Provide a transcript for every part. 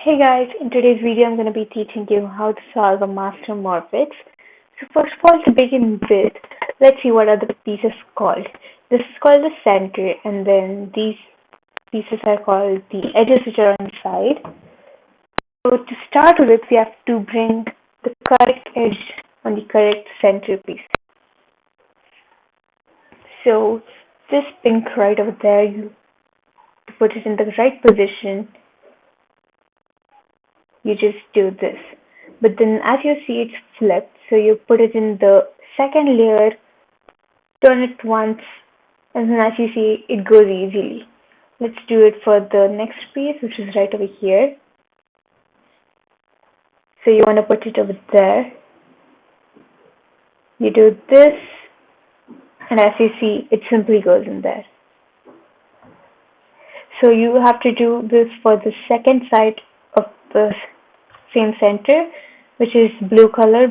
Hey guys, in today's video I'm going to be teaching you how to solve a master morphix. So first of all, to begin with, let's see what are the pieces called. This is called the center, and then these pieces are called the edges, which are on the side. So to start with, we have to bring the correct edge on the correct center piece. So this pink right over there, you put it in the right position. You just do this. But then as you see, it's flipped, so you put it in the second layer, turn it once, and then as you see, it goes easily. Let's do it for the next piece, which is right over here. So you want to put it over there. You do this, and as you see, it simply goes in there. So you have to do this for the second side of the same center, which is blue color.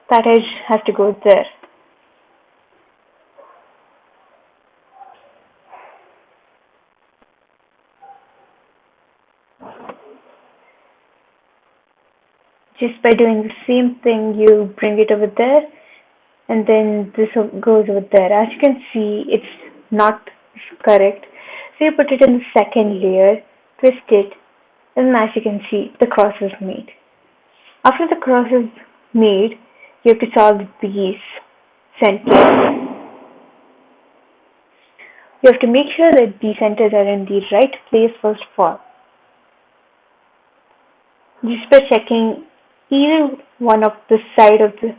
That edge has to go there. Just by doing the same thing, you bring it over there, and then this goes over there. As you can see, it's not correct. So you put it in the second layer, twist it, and then as you can see, the cross is made. After the cross is made, you have to solve these centers. You have to make sure that these centers are in the right place first of all. Just by checking, either one of the side of the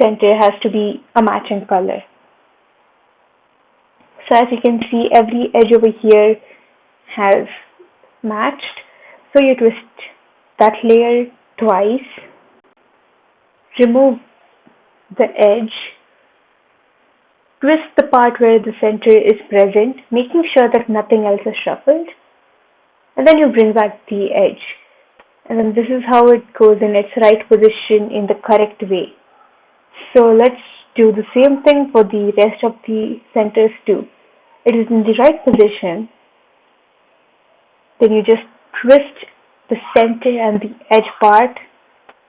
center has to be a matching color. So as you can see, every edge over here has matched. So you twist that layer twice, remove the edge, twist the part where the center is present, making sure that nothing else is shuffled, and then you bring back the edge. And then this is how it goes in its right position in the correct way. So let's do the same thing for the rest of the centers too. It is in the right position. Then you just twist the center and the edge part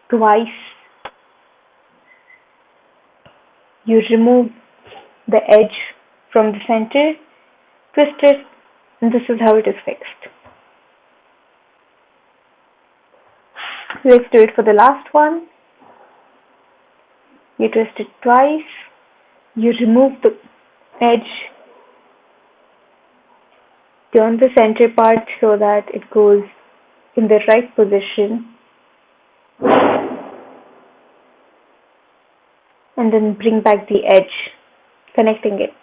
twice. You remove the edge from the center, twist it, and this is how it is fixed. Let's do it for the last one. You twist it twice, you remove the edge, turn the center part so that it goes in the right position, and then bring back the edge, connecting it.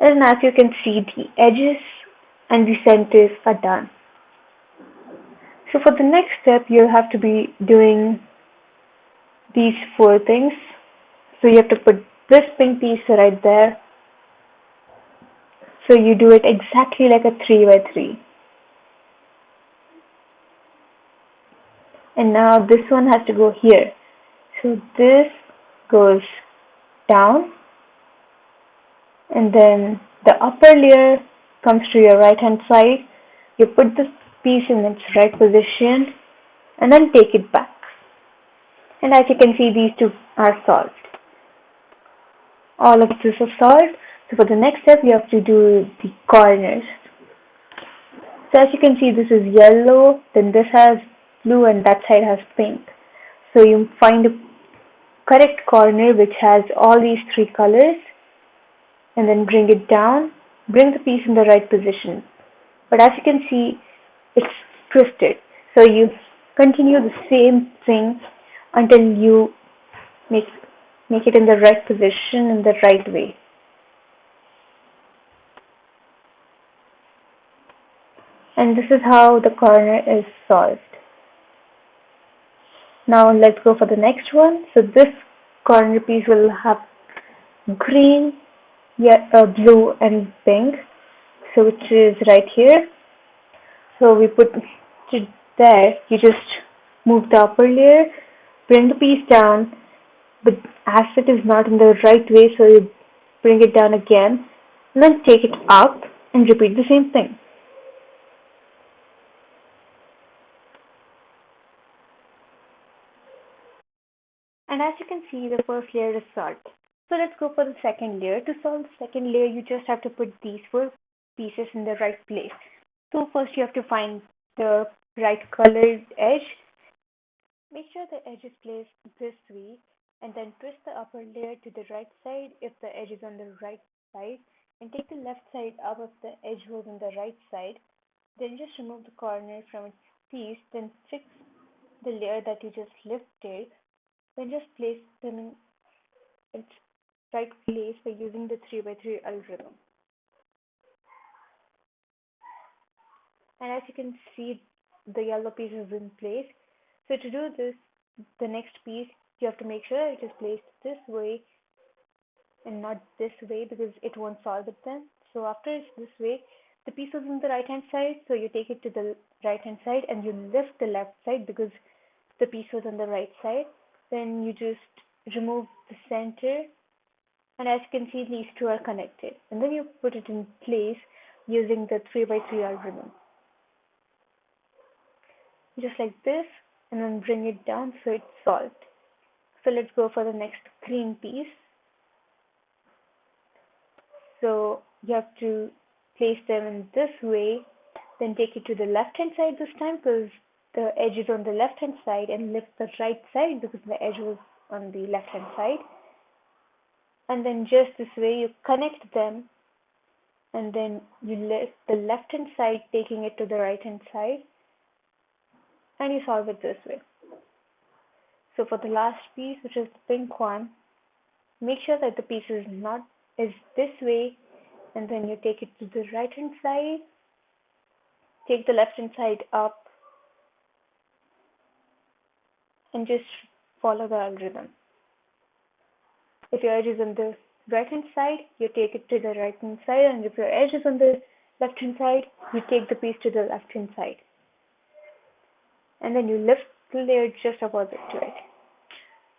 And as you can see, the edges and the centers are done. So for the next step, you'll have to be doing these four things. So you have to put this pink piece right there. So you do it exactly like a 3x3. And now this one has to go here. So this goes down, and then the upper layer comes to your right hand side. You put this piece in its right position and then take it back. And as you can see, these two are solved. All of this is solved. So for the next step, you have to do the corners. So as you can see, this is yellow, then this has blue, and that side has pink. So you find a correct corner which has all these three colors, and then bring it down, bring the piece in the right position. But as you can see, it's twisted. So you continue the same thing until you make it in the right position in the right way. And this is how the corner is solved. Now let's go for the next one. So this corner piece will have green, blue and pink, so which is right here. So we put it there. You just move the upper layer, bring the piece down, but as it is not in the right way, so you bring it down again, and then take it up and repeat the same thing. And as you can see, the first layer is solved. So let's go for the second layer. To solve the second layer, you just have to put these four pieces in the right place. So first you have to find the right colored edge. Make sure the edge is placed this way and then twist the upper layer to the right side if the edge is on the right side, and take the left side up if the edge was on the right side. Then just remove the corner from its piece, then fix the layer that you just lifted. Then just place them in its right place by using the 3 by 3 algorithm. And as you can see, the yellow piece is in place. So to do this, the next piece, you have to make sure it is placed this way and not this way because it won't solve it then. So after it's this way, the piece is on the right hand side, so you take it to the right hand side and you lift the left side because the piece was on the right side. Then you just remove the center, and as you can see, these two are connected. And then you put it in place using the 3 by 3 algorithm. Just like this, and then bring it down so it's solved. So let's go for the next green piece. So you have to place them in this way, then take it to the left hand side this time because the edge is on the left hand side, and lift the right side because the edge was on the left hand side. And then just this way you connect them, and then you lift the left hand side taking it to the right hand side, and you solve it this way. So for the last piece, which is the pink one, make sure that the piece is this way, and then you take it to the right hand side, take the left hand side up, and just follow the algorithm. If your edge is on the right hand side, you take it to the right hand side, and if your edge is on the left hand side, you take the piece to the left hand side. And then you lift the layer just opposite to it.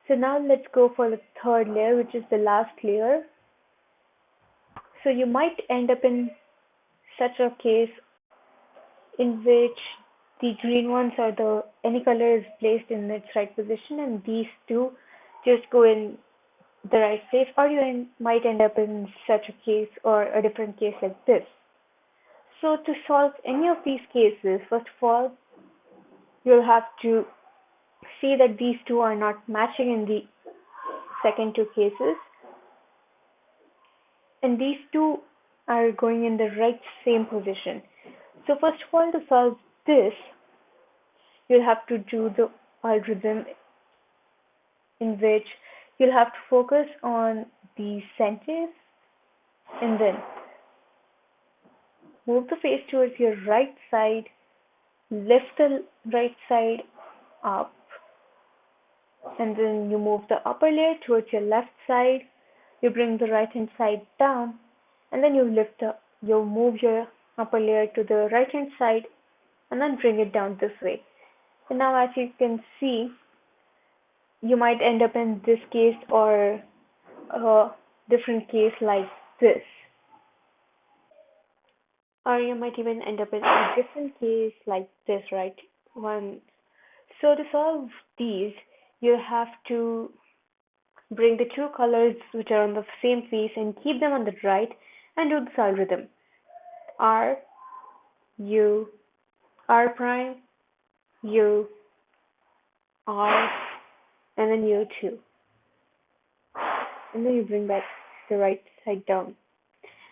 So now let's go for the third layer, which is the last layer. So you might end up in such a case in which the green ones or the any color is placed in its right position, and these two just go in the right place, or you might end up in such a case or a different case like this. So to solve any of these cases, first of all, you'll have to see that these two are not matching in the second two cases, and these two are going in the right same position. So first of all, to solve this, you'll have to do the algorithm in which you'll have to focus on the centers and then move the face towards your right side, lift the right side up, and then you move the upper layer towards your left side, you bring the right hand side down, and then you move your upper layer to the right hand side and then bring it down this way. And now as you can see, you might end up in this case or a different case like this, or you might even end up in a different case like this, right one. So to solve these, you have to bring the two colors which are on the same piece and keep them on the right, and do this algorithm: R, U, R prime, U, R, and then U2. And then you bring back the right side down.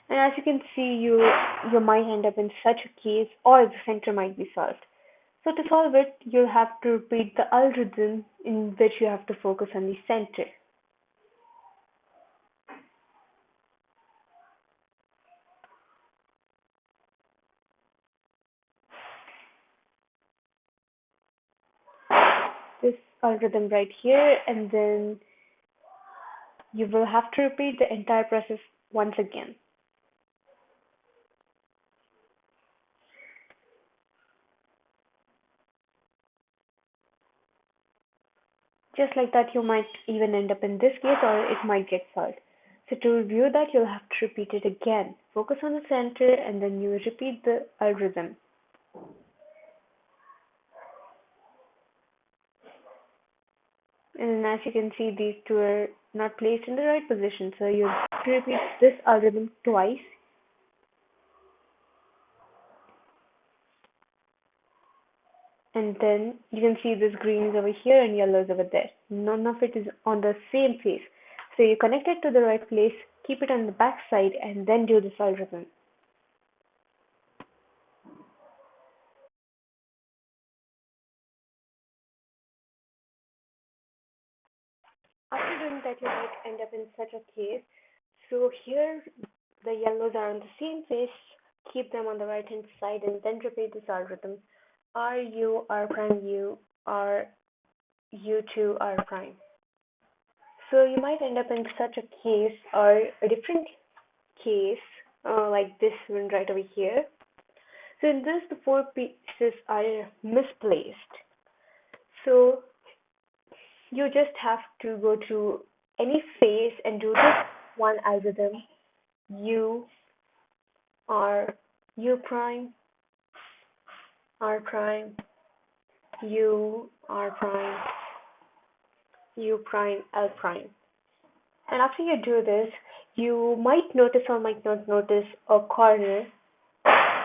And as you can see, you might end up in such a case, or the center might be solved. So to solve it, you'll have to repeat the algorithm in which you have to focus on the center. This algorithm right here, and then you will have to repeat the entire process once again. Just like that, you might even end up in this case, or it might get solved. So to review that, you'll have to repeat it again. Focus on the center, and then you repeat the algorithm. And as you can see, these two are not placed in the right position. So you have to repeat this algorithm twice. And then you can see this green is over here and yellow is over there. None of it is on the same place. So you connect it to the right place, keep it on the back side, and then do this algorithm. After doing that, you might end up in such a case. So here, the yellows are on the same place, keep them on the right hand side, and then repeat this algorithm. R U R prime U R U2 R prime. So you might end up in such a case or a different case, like this one right over here. So in this, the four pieces are misplaced. So you just have to go to any phase and do this one algorithm. U R U prime R prime U R prime U prime L prime. And after you do this, you might notice or might not notice a corner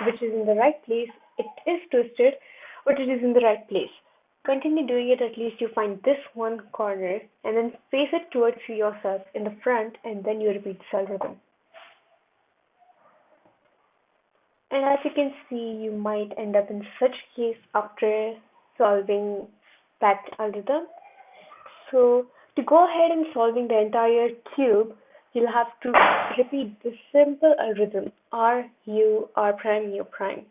which is in the right place. It is twisted, but it is in the right place. Continue doing it at least you find this one corner and then face it towards yourself in the front and then you repeat this algorithm. And as you can see, you might end up in such case after solving that algorithm. So to go ahead and solving the entire cube, you'll have to repeat the simple algorithm R U R prime U prime.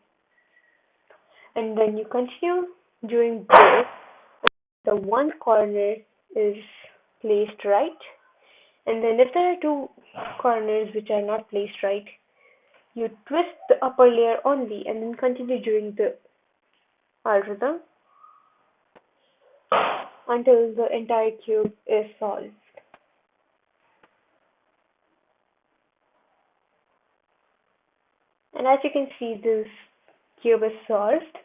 And then you continue doing this. The one corner is placed right. And then if there are two corners which are not placed right, you twist the upper layer only and then continue doing the algorithm until the entire cube is solved. And as you can see, this cube is solved.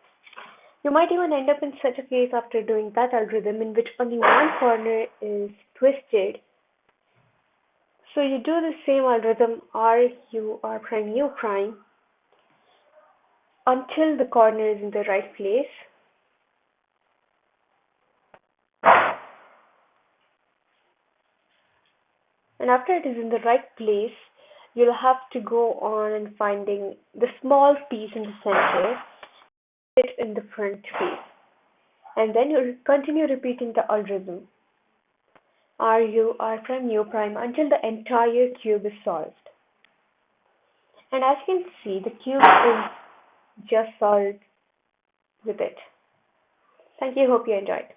You might even end up in such a case after doing that algorithm in which only one corner is twisted. So you do the same algorithm R U R prime U prime until the corner is in the right place. And after it is in the right place, you'll have to go on and finding the small piece in the center, it in the front face. And then you'll continue repeating the algorithm R U R prime U prime until the entire cube is solved. And as you can see, the cube is just solved with it. Thank you. Hope you enjoyed.